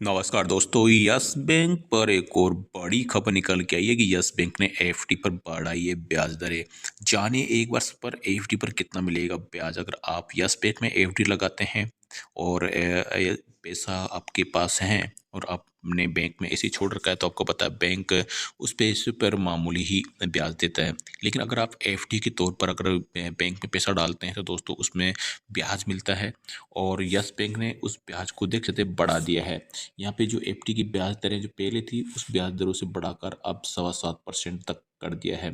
नमस्कार दोस्तों। Yes bank पर एक और बड़ी खबर निकल के आई है कि यस बैंक ने एफडी पर बढ़ाई है ब्याज दरें। जानिए एक वर्ष पर एफडी पर कितना मिलेगा ब्याज अगर आप यस बैंक में एफडी लगाते हैं और पैसा आपके पास है और आपने बैंक में ऐसे ही छोड़ रखा है तो आपको पता है बैंक उस पैसे पर मामूली ही ब्याज देता है। लेकिन अगर आप एफडी के तौर पर अगर बैंक में पैसा डालते हैं तो दोस्तों उसमें ब्याज मिलता है और यस बैंक ने उस ब्याज को देख सकते बढ़ा दिया है। यहाँ पे जो एफडी की ब्याज दरें जो पहले थी उस ब्याज दरों से बढ़ाकर अब 7.25% तक कर दिया है।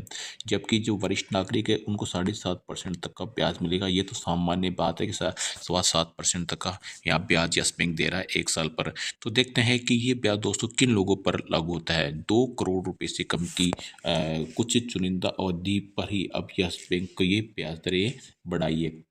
जबकि जो वरिष्ठ नागरिक है उनको 7.5% तक का ब्याज मिलेगा। ये तो सामान्य बात है कि 7.25% तक का यहाँ ब्याज यस बैंक दे रहा है एक साल पर। तो देखते हैं कि ये ब्याज दोस्तों किन लोगों पर लागू होता है। 2 करोड़ रुपए से कम की कुछ चुनिंदा अवधि पर ही अब यस बैंक को ये ब्याज दरें बढ़ाई है।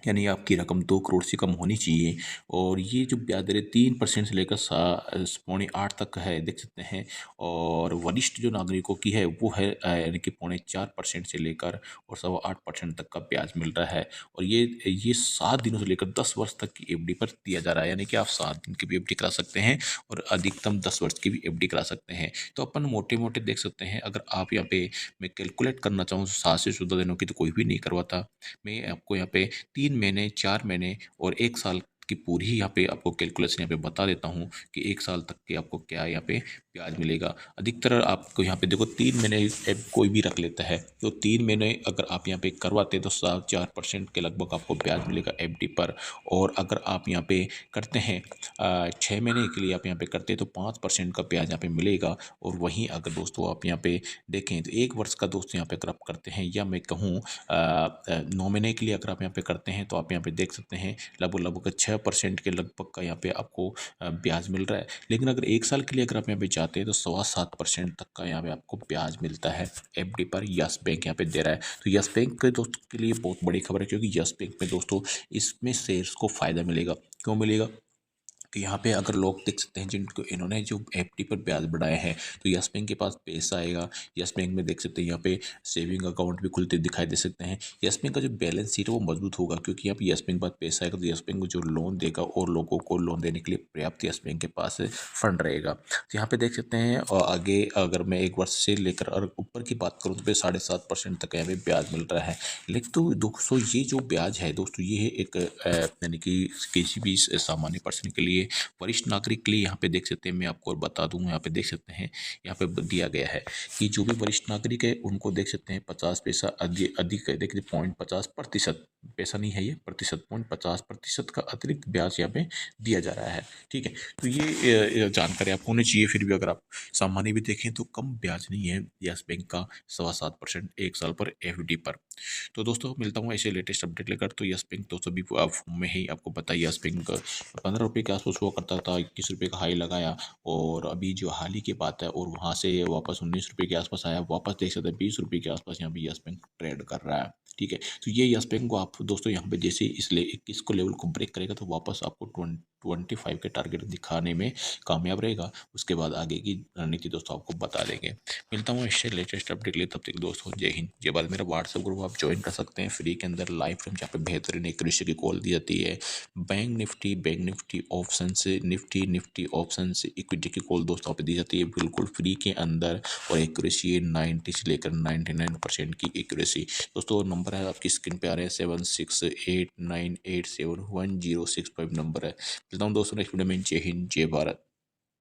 यानी आपकी रकम 2 करोड़ से कम होनी चाहिए और ये जो ब्याज दरें 3% से लेकर 8.25% तक है देख सकते हैं। और वरिष्ठ जो नागरिकों की है वो है यानी कि 4.25% से लेकर और 8.25% तक का ब्याज मिल रहा है। और ये 7 दिनों से लेकर 10 वर्ष तक की एफडी पर दिया जा रहा है। यानी कि आप 7 दिन की भी एफडी करा सकते हैं और अधिकतम 10 वर्ष की भी एफडी करा सकते हैं। तो अपन मोटे मोटे देख सकते हैं अगर आप यहाँ पे मैं कैलकुलेट करना चाहूँ 7 से 14 दिनों की तो कोई भी नहीं करवाता। मैं आपको यहाँ पे 3 महीने 4 महीने और 1 साल की पूरी यहाँ पे आपको कैलकुलेशन यहाँ पे बता देता हूँ कि 1 साल तक के आपको क्या यहाँ पे ब्याज मिलेगा। अधिकतर आपको यहाँ पे देखो 3 महीने कोई भी रख लेता है तो 3 महीने अगर आप यहाँ पे करवाते हैं तो 4% के लगभग आपको ब्याज मिलेगा एफडी पर। और अगर आप यहाँ पे करते हैं 6 महीने के लिए आप यहाँ पे करते हैं तो 5% का ब्याज यहाँ पे मिलेगा। और वहीं अगर दोस्तों आप यहाँ पे देखें तो 1 वर्ष का दोस्तों यहाँ पे अगर आप करते हैं या मैं कहूँ 9 महीने के लिए अगर आप यहाँ पे करते हैं तो आप यहाँ पे देख सकते हैं लगभग लगभग 6% के लगभग का यहाँ पे आपको ब्याज मिल रहा है। लेकिन अगर 1 साल के लिए अगर आप यहाँ पे जाते हैं तो 7.25% तक का यहाँ पे आपको ब्याज मिलता है एफडी पर। यस बैंक यहाँ पे दे रहा है तो यस बैंक के दोस्तों के लिए बहुत बड़ी खबर है क्योंकि यस बैंक में दोस्तों इसमें शेयर्स को फायदा मिलेगा। क्यों मिलेगा कि यहाँ पे अगर लोग देख सकते हैं जिनको इन्होंने जो एफडी पर ब्याज बढ़ाया है तो यस बैंक के पास पैसा आएगा। यस बैंक में देख सकते हैं यहाँ पे सेविंग अकाउंट भी खुलते दिखाई दे सकते हैं। यस बैंक का जो बैलेंस शीट है वो मजबूत होगा क्योंकि यहाँ पे यस बैंक के पास पैसा आएगा तो यस बैंक जो लोन देगा और लोगों को लोन देने के लिए पर्याप्त यस बैंक के पास फंड रहेगा। तो यहाँ पे देख सकते हैं और आगे अगर मैं 1 वर्ष से लेकर और ऊपर की बात करूँ तो फिर 7.5% तक यहाँ पे ब्याज मिल रहा है। लेकिन तो दोस्तों ये जो ब्याज है दोस्तों ये है एक यानी कि किसी भी सामान्य पर्सन के लिए वरिष्ठ नागरिक के लिए यहाँ पे देख सकते हैं। मैं आपको और बता दूँ यहाँ पे देख सकते हैं यहाँ पे दिया गया है कि जो भी वरिष्ठ नागरिक है उनको देख सकते हैं 50 पैसा अधिक है। देखिए 0.50% पैसा नहीं है ये प्रतिशत 0.50% का अतिरिक्त ब्याज यहाँ पे दिया जा रहा है। ठीक है तो ये जानकारी आपको होनी चाहिए। फिर भी अगर आप सामान्य भी देखें तो कम ब्याज नहीं है यस बैंक का 7.25% 1 साल पर एफडी पर। तो दोस्तों मिलता हूँ ऐसे लेटेस्ट अपडेट लेकर। तो यस बैंक दोस्तों भी आप में ही आपको पता है यस बैंक 15 रुपये के आसपास हुआ करता था 21 रुपये का हाई लगाया और अभी जो हाल ही की बात है और वहाँ से वापस 19 रुपये के आसपास आया वापस देख सकते हैं 20 रुपये के आसपास यहाँ पे यस बैंक ट्रेड कर रहा है। ठीक है तो ये यस बैंक को आप दोस्तों यहाँ पे जैसे इसलिए 21 को लेवल को ब्रेक करेगा तो वापस आपको 25 के टारगेट दिखाने में कामयाब रहेगा। उसके बाद आगे की रणनीति दोस्तों आपको बता देंगे। मिलता हूँ इससे लेटेस्ट अपडेट लिए तब तक दोस्तों जय हिंद जय भारत। मेरा व्हाट्सएप ग्रुप आप ज्वाइन कर सकते हैं फ्री के अंदर लाइव फ्रेम जहाँ पे बेहतरीन एक्यूरेसी की कॉल दी जाती है। बैंक निफ्टी ऑप्शन से निफ्टी ऑप्शन से इक्विटी की कॉल दोस्तों पे दी जाती है बिल्कुल फ्री के अंदर और एक्यूरेसी है 90 से लेकर 99% की एक्यूरेसी। दोस्तों नंबर है आपकी स्क्रीन पे आ रहे हैं 7689871065 नंबर है। मिलता हूँ दोस्तों नेक्स्ट वीडियो में। जय हिंद जय भारत।